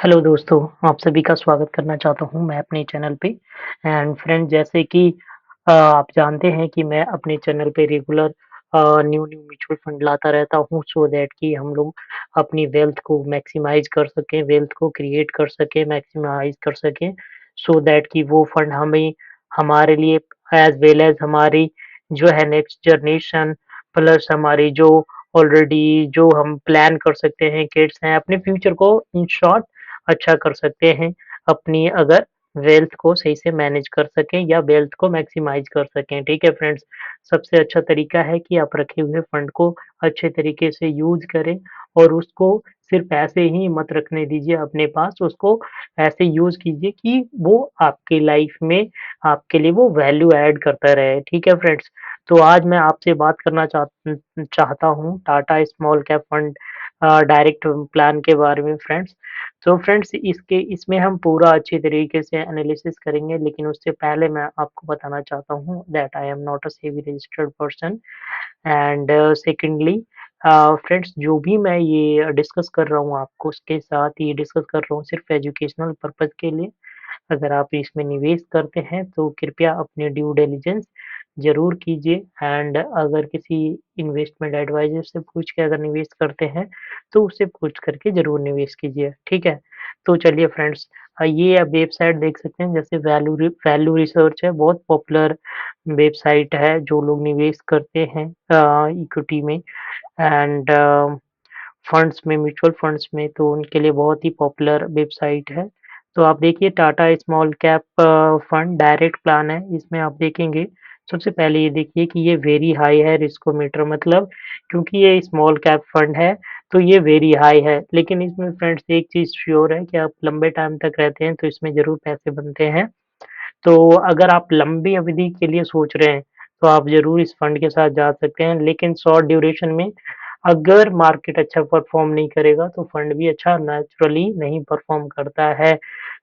Hello दोस्तों, आप सभी का स्वागत करना चाहता हूँ मैं अपने चैनल पे। एंड फ्रेंड जैसे कि आप जानते हैं कि मैं अपने चैनल पे रेगुलर न्यू-न्यू म्यूचुअल फंड लाता रहता हूँ सो दैट कि हम लोग अपनी वेल्थ को मैक्सिमाइज़ कर सकें, वेल्थ को क्रिएट कर सकें, मैक्सिमाइज़ कर सकें सो दैट कि वो फंड हमें हमारे लिए एज़ वेल एज़ हमारी जो है नेक्स्ट जनरेशन प्लस हमारी जो ऑलरेडी जो हम प्लान कर सकते हैं, किड्स हैं, अपने फ्यूचर को इन शॉर्ट अच्छा कर सकते हैं, अपनी अगर वेल्थ को सही से मैनेज कर सकें या वेल्थ को मैक्सिमाइज़ कर सकें, ठीक है फ्रेंड्स? सबसे अच्छा तरीका है कि आप रखे हुए फंड को अच्छे तरीके से यूज़ करें और उसको सिर्फ़ ऐसे ही मत रखने दीजिए अपने पास, उसको ऐसे यूज़ कीजिए कि वो आपकी लाइफ़ में आपके लिए वो वैल्यू ऐड करता रहे, ठीक है फ्रेंड्स? तो आज मैं आपसे बात करना चाहता हूँ Tata small cap fund direct plan के बारे में फ्रेंड्स। तो फ्रेंड्स इसमें हम पूरा अच्छी तरीके से एनालिसिस करेंगे, लेकिन उससे पहले मैं आपको बताना चाहता हूँ that I am not a SEBI registered person and secondly friends जो भी मैं ये डिस्कस कर रहा हूँ आपको उसके साथ ये डिस्कस कर रहा हूँ सिर्फ़ एजुकेशनल पर्पज़ के लिए। अगर आप इसमें निवेश करते हैं तो कृपया अपने ड्यू डिलिजेंस ज़रूर कीजिए एंड अगर किसी इन्वेस्टमेंट एडवाइज़र से पूछ के अगर निवेश करते हैं, तो उससे पूछ करके ज़रूर निवेश कीजिए, ठीक है? तो चलिए फ्रेंड्स ये आप वेबसाइट देख सकते हैं जैसे वैल्यू रिसर्च है, बहुत पॉपुलर वेबसाइट है, जो लोग निवेश करते हैं इक्विटी में एंड फंड्स में, म्यूचुअल फंड्स में तो उनके लिए बहुत ही पॉपुलर वेबसाइट है। तो आप देखिए Tata small cap fund direct plan है, इसमें आप देखेंगे सबसे पहले ये देखिए कि ये वेरी हाई है रिस्कोमीटर मतलब क्योंकि ये स्मॉल कैप फंड है, तो ये वेरी हाई है। लेकिन इसमें फ्रेंड्स एक चीज़ श्योर है कि आप लंबे टाइम तक रहते हैं, तो इसमें ज़रूर पैसे बनते हैं। तो अगर आप लंबी अवधि के लिए सोच रहे हैं, तो आप ज़रूर इस फंड के साथ जा सकते हैं, लेकिन शॉर्ट ड्यूरेशन में अगर मार्केट अच्छा परफ़ॉर्म नहीं करेगा, तो फंड भी अच्छा नेचुरली नहीं परफ़ॉर्म करता है।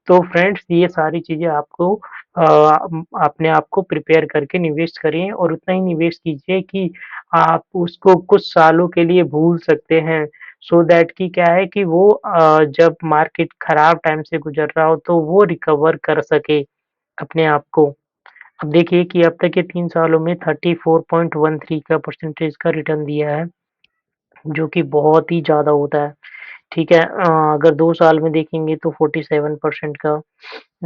तो फ्रेंड्स ये सारी चीज़ें आपको अपने आप को प्रिपेयर करके निवेश करिए और उतना ही निवेश कीजिए कि आप उसको कुछ सालों के लिए भूल सकते हैं। सो दैट कि क्या है कि वो जब मार्केट खराब टाइम से गुज़र रहा हो, तो वो रिकवर कर सके अपने आप को। अब देखिए कि अब तक के 3 सालों में 34.13 का परसेंटेज का रिटर्न दिया है, जो कि बहुत ही ज़्यादा होता है। ठीक है अगर 2 साल में देखेंगे तो 47% का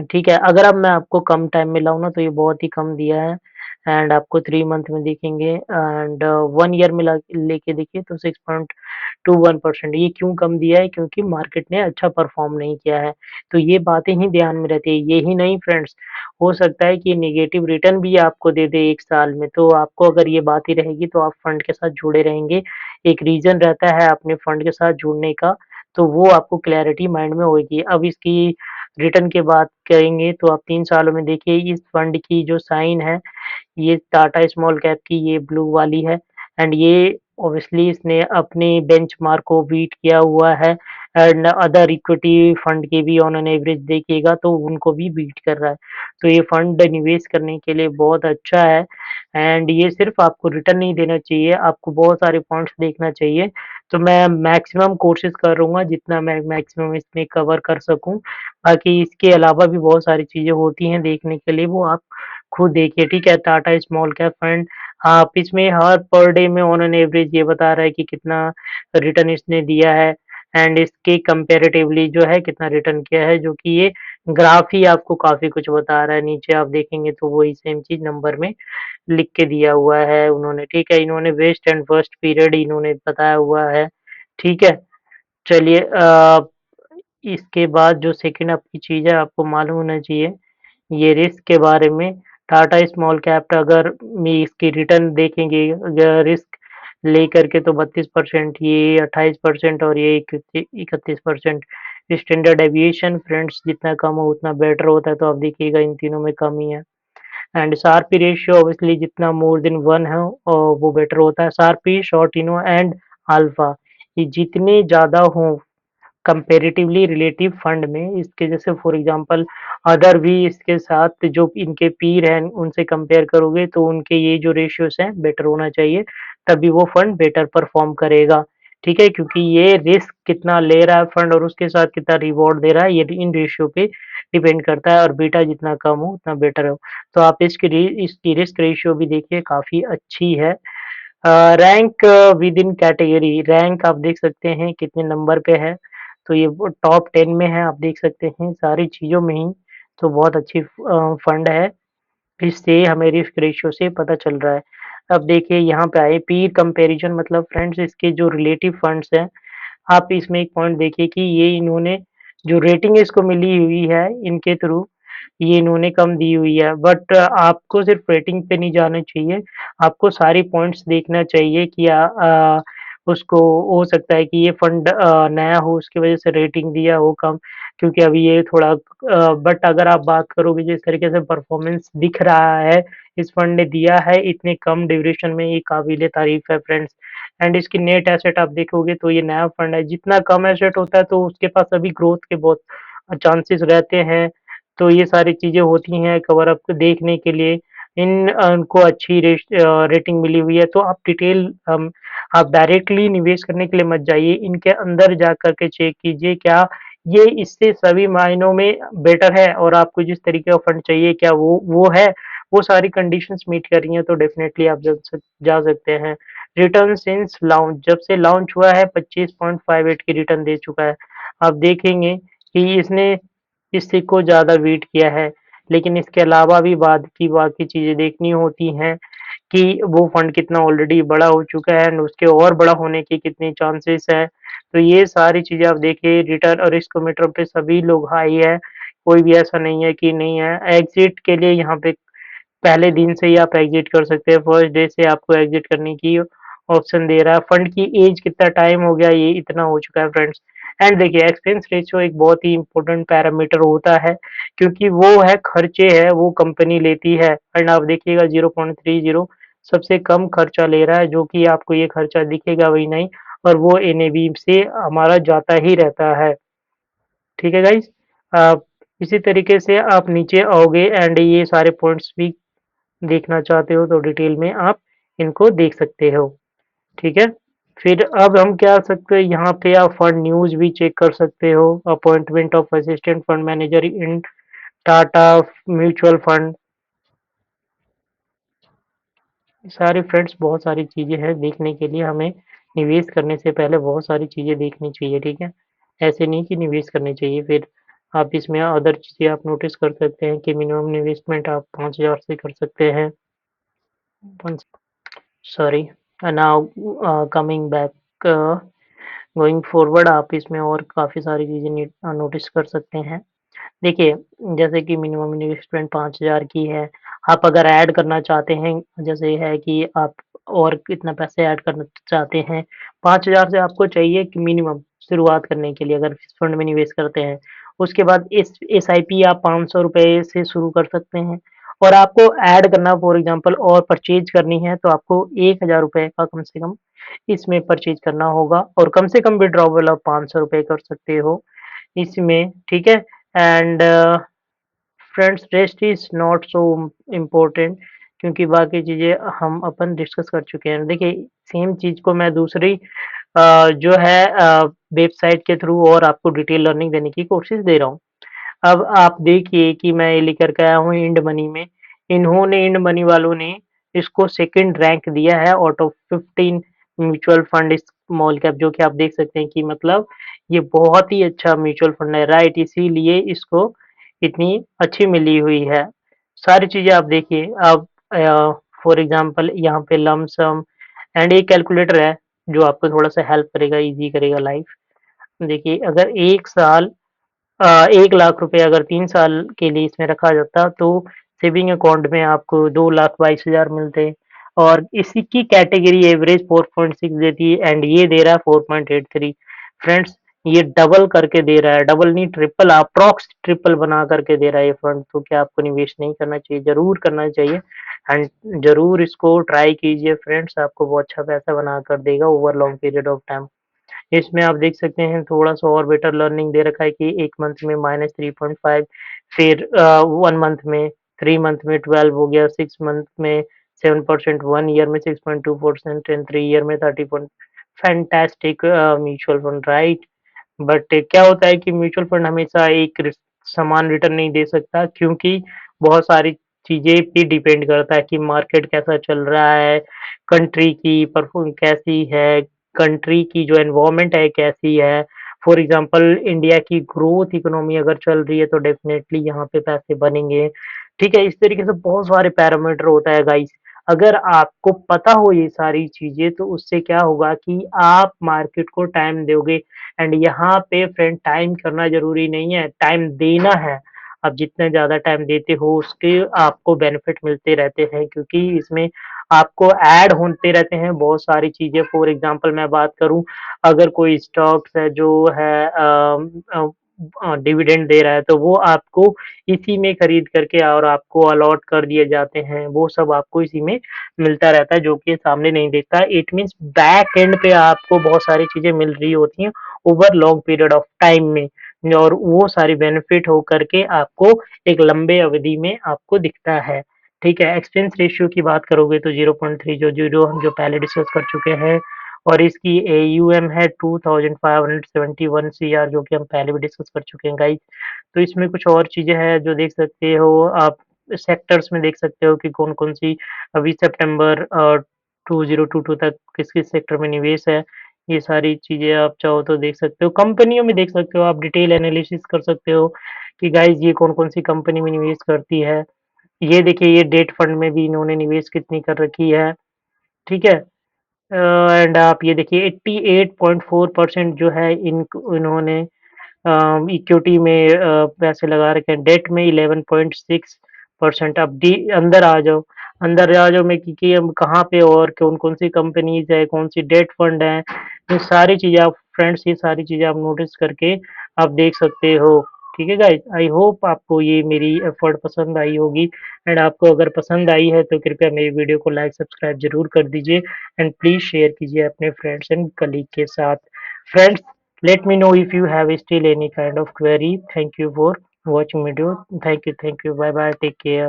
ठीक है, अगर अब मैं आपको कम टाइम में लाऊँ ना तो ये बहुत ही कम दिया है एंड आपको 3 मंथ में देखेंगे एंड 1 ईयर में ला लेके देखिए तो 6.21% ये क्यों कम दिया है? क्योंकि मार्केट ने अच्छा परफ़ॉर्म नहीं किया है। तो ये बातें ही ध्यान में रहती है। यही नहीं फ्रेंड्स, हो सकता है कि नेगेटिव रिटर्न भी आपको दे दे 1 साल में, तो आपको अगर ये बातें रहेगी तो आप फंड के साथ जुड़े रहेंगे। एक रीज़न रहता है अपने फंड के साथ जुड़ने का, तो वो आपको क्लैरिटी माइंड में होएगी। अब इसकी रिटर्न की बात करेंगे तो आप 3 सालों में देखिए इस फंड की जो साइन है, ये टाटा स्मॉल कैप की ये ब्लू वाली है एंड ये ऑब्वियसली इसने अपने बेंचमार्क को बीट किया हुआ है एंड अदर इक्विटी फंड के भी ऑन एन एवरेज देखिएगा तो उनको भी बीट कर रहा है। तो ये फंड निवेश करने के लिए बहुत अच्छा है एंड ये सिर्फ़ आपको रिटर्न नहीं देना चाहिए, आपको बहुत सारे पॉइंट्स देखना चाहिए। तो मैं मैक्सिमम कोशिश करूँगा जितना मैं मैक्सिमम इसमें कवर कर सकूँ। बाकी इसके अलावा भी बहुत सारी चीज़ें होती हैं देखने के लिए, वो आप खुद देखिए, ठीक है? टाटा स्मॉल कैप फंड आप इसमें हर पर डे में ऑन एन एवरेज ये बता रहा है कि कितना रिटर्न इसने दिया है एंड इसके कंपैरेटिवली जो है कितना रिटर्न किया है, जो कि ये ग्राफ ही आपको काफ़ी कुछ बता रहा है। नीचे आप देखेंगे तो वही सेम चीज़ नंबर में लिख के दिया हुआ है उन्होंने, ठीक है? इन्होंने वेस्ट एंड वर्स्ट पीरियड इन्होंने बताया हुआ है, ठीक है? चलिए इसके बाद जो सेकंड आपकी चीज़ है आपको मालूम होना चाहिए ये रिस्क के बारे में टाटा स्मॉल कैप अगर में इसकी रिटर्न देखेंगे रिस्क लेकर के तो 32% ये 28% और ये 31% स्टैंडर्ड एविएशन फ्रेंड्स जितना कम हो उतना बेटर होता है तो आप देखिएगा इन तीनों में कम ही है एंड शार्पी रेशियो ऑब्वियसली जितना मोर देन 1 है वो बेटर होता है शार्पी शॉर्टिनो एंड अल्फा ये जितने ज़्यादा हों कंपैरेटिवली रिलेटिव फंड में इसके जैसे फॉर एग्ज़ाम्पल अदर भी इसके साथ जो इनके पीर हैं उनसे कंपेयर करोगे तो उनके ये जो रेशियोज़ हैं बेटर होना चाहिए, तभी वो फंड बेटर परफ़ॉर्म करेगा। ठीक है? क्योंकि ये रिस्क कितना ले रहा है फंड और उसके साथ कितना रिवॉर्ड दे रहा है, ये इन रेशियो पे डिपेंड करता है और बीटा जितना कम हो उतना बेटर हो। तो आप इसकी रिस्क रेशियो भी देखिए काफ़ी अच्छी है। Rank with in category rank आप देख सकते हैं कितने नंबर पे है, तो ये वो टॉप 10 में है आप देख सकते हैं सारी चीज़ों में ही, तो बहुत अच्छी फंड है। इससे हमें रिस्क रेशियो से पता चल रहा है। अब देखिए यहाँ पे आए पीर कंपैरिज़न मतलब फ्रेंड्स इसके जो रिलेटिव फंड्स हैं, आप इसमें एक पॉइंट देखिए कि ये इन्होंने जो रेटिंग इसको मिली हुई है इनके थ्रू, ये इन्होंने कम दी हुई है। बट आपको सिर्फ़ रेटिंग पे नहीं जाना चाहिए, आपको सारी पॉइंट्स देखना चाहिए कि उसको हो सकता है कि ये फंड नया हो उसकी वज़ह से रेटिंग दिया हो कम, क्योंकि अभी ये थोड़ा बट अगर आप बात करोगे जिस तरीके से परफ़ॉर्मेंस दिख रहा है, इस फंड ने दिया है इतने कम ड्यूरेशन में ये काबिल-ए-तारीफ़ है फ्रेंड्स। एंड इसकी नेट एसेट आप देखोगे तो ये नया फंड है, जितना कम एसेट होता है तो उसके पास अभी ग्रोथ के बहुत चांसेस रहते हैं। तो ये सारी चीज़ें होती हैं कवर अप देखने के लिए। इनको अच्छी रेटिंग मिली हुई है तो आप डायरेक्टली निवेश करने के लिए मत जाइए, इनके अंदर जा कर के चेक कीजिए क्या ये इससे सभी मायनों में बेटर है और आपको जिस तरीके का फंड चाहिए क्या वो है? वो सारी कंडीशंस मीट कर रही हैं तो डेफ़िनेटली आप जा सकते हैं। रिटर्न सिंस लॉन्च जब से लॉन्च हुआ है 25.58 की रिटर्न दे चुका है। आप देखेंगे कि इसने इससे को ज़्यादा बीट किया है, लेकिन इसके अलावा भी बाद की बाकी चीज़ें देखनी होती हैं कि वो फंड कितना ऑलरेडी बड़ा हो चुका है एंड उसके और बड़ा होने के कितने चांसेस हैं। तो ये सारी चीज़ें आप देखिए रिटर्न और रिस्क-ओ-मीटर पे सभी लोग हाई है, कोई भी ऐसा नहीं है कि नहीं है। एग्ज़िट के लिए यहाँ पे पहले दिन से ही आप एग्ज़िट कर सकते हैं, फर्स्ट डे से आपको एग्ज़िट करने की ऑप्शन दे रहा है। फंड की एज कितना टाइम हो गया ये इतना हो चुका है फ्रेंड्स। एंड देखिए एक्सपेंस रेशियो एक बहुत ही इम्पोर्टेंट पैरामीटर होता है, क्योंकि वो है खर्चे है वो कंपनी लेती है एंड आप देखिएगा 0.30 सबसे कम खर्चा ले रहा है, जो कि आपको ये खर्चा दिखेगा भी नहीं और वो एनएवी से हमारा जाता ही रहता है। ठीक है गाइज़? आप इसी तरीके से आप नीचे आओगे एंड ये सारे पॉइंट्स भी देखना चाहते हो तो डिटेल में आप इनको देख सकते हो, ठीक है? फिर अब हम क्या कर सकते हैं यहाँ पे आप फंड न्यूज़ भी चेक कर सकते हो, appointment of assistant fund manager in Tata mutual fund, सारे फ्रेंड्स बहुत सारी चीज़ें हैं देखने के लिए हमें निवेश करने से पहले बहुत सारी चीज़ें देखनी चाहिए, ठीक है? ऐसे नहीं कि निवेश करने चाहिए फिर आप इसमें अदर चीज़ें आप नोटिस कर सकते हैं कि मिनिमम इन्वेस्टमेंट आप 5000 से कर सकते हैं। Sorry now coming back going forward आप इसमें और काफ़ी सारी चीज़ें नोटिस कर सकते हैं। देखिए, जैसे कि मिनिमम इन्वेस्टमेंट 5000 की है, आप अगर ऐड करना चाहते हैं, जैसे है कि आप और कितना पैसे ऐड करना चाहते हैं, 5000 से आपको चाहिए कि मिनिमम शुरुआत करने के लिए अगर इस फंड में निवेश करते हैं। उसके बाद इस एसआईपी आप ₹500 से शुरू कर सकते हैं और आपको ऐड करना फॉर एग्ज़ाम्पल और परचेज़ करनी है, तो आपको ₹1000 का कम से कम इसमें परचेज़ करना होगा और कम से कम विथड्रॉवल आप ₹500 कर सकते हो इसमें, ठीक है? And friends rest is not so important क्योंकि बाकी चीज़ें हम अपन डिस्कस कर चुके हैं। देखिए सेम चीज़ को मैं दूसरी जो है वेबसाइट के थ्रू और आपको डिटेल लर्निंग देने की कोशिश दे रहा हूँ। अब आप देखिए कि मैं ये लेकर के आया हूँ इंड मनी में। इन्होंने इंड मनी वालों ने इसको सेकंड रैंक दिया है out of 15 mutual fund small cap जो कि आप देख सकते हैं कि मतलब ये बहुत ही अच्छा म्यूचुअल फंड है, राइट? इसीलिए इसको इतनी अच्छी मिली हुई है। सारी चीज़ें आप देखिए आप फॉर एग्ज़ाम्पल यहाँ पे लंप सम एंड एक कैलकुलेटर है, जो आपको थोड़ा-सा हेल्प करेगा, ईज़ी करेगा लाइफ़। देखिए अगर 1 साल 1 लाख रुपए अगर 3 साल के लिए इसमें रखा जाता तो सेविंग अकाउंट में आपको 2,22,000 मिलते और इसी की कैटेगरी एवरेज 4.6 देती है एंड ये दे रहा है 4.83 फ्रेंड्स ये डबल करके दे रहा है, डबल नहीं ट्रिपल अप्रॉक्स ट्रिपल बना करके दे रहा है ये फंड तो क्या आपको निवेश नहीं करना चाहिए? ज़रूर करना चाहिए एंड ज़रूर इसको ट्राई कीजिए फ्रेंड्स आपको वो अच्छा पैसा बना कर देगा over long period of time. इसमें आप देख सकते हैं थोड़ा-सा और बेटर लर्निंग दे रखा है कि 1 मंथ में -3.5 फिर 1 मंथ में, 3 मंथ में 12 हो गया, 6 मंथ में 7%, 1 ईयर में 6.2% एंड 3 ईयर में fantastic mutual fund, right? But क्या होता है कि म्यूचुअल फंड हमेशा एक समान रिटर्न नहीं दे सकता, क्योंकि बहुत सारी चीजें पे डिपेंड करता है कि मार्केट कैसा चल रहा है, कंट्री की परफॉर्म कैसी है, कंट्री की जो एनवायरनमेंट है कैसी है। फॉर एग्जांपल इंडिया की ग्रोथ इकोनॉमी अगर चल रही है तो डेफिनेटली यहाँ पे पैसे बनेंगे। ठीक है, इस तरीके से बहुत सारे पैरामीटर होता है गाइस। अगर आपको पता हो ये सारी चीजें तो उससे क्या होगा कि आप मार्केट को टाइम दोगे। एंड यहाँ पे फ्रेंड टाइम करना ज़रूरी नहीं है, टाइम देना है। आप जितने ज़्यादा टाइम देते हो उसके आपको बेनिफिट मिलते रहते हैं, क्योंकि इसमें आपको ऐड होते रहते हैं बहुत सारी चीज़ें। फॉर एग्ज़ाम्पल मैं बात करूँ, अगर कोई स्टॉक्स है जो है डिविडेंड दे रहा है तो वो आपको इसी में खरीद करके और आपको अलॉट कर दिए जाते हैं। वो सब आपको इसी में मिलता रहता है जो कि सामने नहीं दिखता। इट मीन्स बैक एंड पे आपको बहुत सारी चीज़ें मिल रही होती हैं over long period of time में, और वो सारी बेनिफिट हो करके आपको एक लंबे अवधि में आपको दिखता है। ठीक है, एक्सपेंस रेशियो की बात करोगे तो 0.3 जो हम जो पहले डिस्कस कर चुके हैं, और इसकी एयूएम है 2571 सीआर, जो कि हम पहले भी डिस्कस कर चुके हैं गाइस। तो इसमें कुछ और चीज़ें हैं जो देख सकते हो आप, सेक्टर्स में देख सकते हो कि कौन-कौन सी अभी सितंबर 2022 तक किस-किस सेक्टर में निवेश है। ये सारी चीज़ें आप चाहो तो देख सकते हो। कंपनियों में देख सकते हो, आप डिटेल एनालिसिस कर सकते हो कि गाइज़ ये कौन-कौन सी कंपनी में निवेश करती है। ये देखिए, ये डेट फंड में भी इन्होंने निवेश कितनी कर रखी है, ठीक है? एंड आप ये देखिए 88.4% जो है इन्होंने इक्विटी में पैसे लगा रखे हैं, डेट में 11.6%। अब डी अंदर आ जाओ में कि हम कहाँ पे और कौन-कौन सी कंपनीज़ है, कौन सी डेट फंड है, ये सारी चीज़ें आप फ्रेंड्स, ये सारी चीज़ें आप नोटिस करके आप देख सकते हो। ठीक है गाइस, आई होप आपको ये मेरी एफर्ट पसंद आई होगी। एंड आपको अगर पसंद आई है तो कृपया मेरी वीडियो को लाइक सब्सक्राइब ज़रूर कर दीजिए, एंड प्लीज़ शेयर कीजिए अपने फ्रेंड्स एंड कलीग के साथ। Friends, let me know if you have still any kind of query. Thank you for watching video. Thank you. Bye bye, take care.